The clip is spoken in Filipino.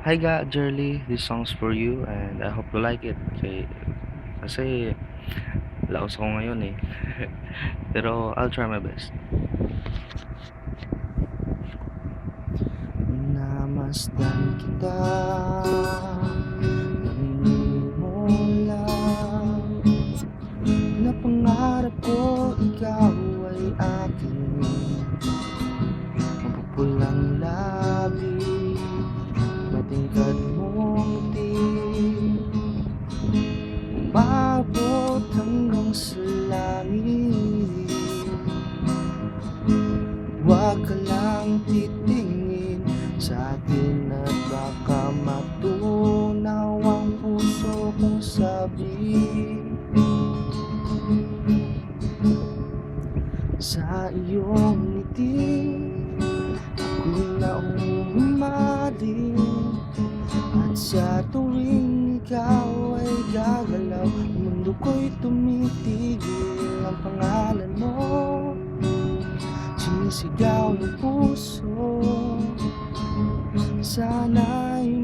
Hi Jerly, this song's for you and I hope you like it. Kasi laos ako ngayon eh. Pero I'll try my best. Namasdan kita nagmumula, napangarap ko ikaw ay aking mapupulang labi, matingkad mong ngiti, umabot hanggang sa langit. Huwag ka lang titingin sa akin at baka matunaw ang puso kong sabi. Sa iyong ngiti ako'y nauumaling, at sa tuwing ikaw ay gagalaw, ang mundo ko'y tumitigil. Ang pangalan mo sinisigaw ng puso, sana'y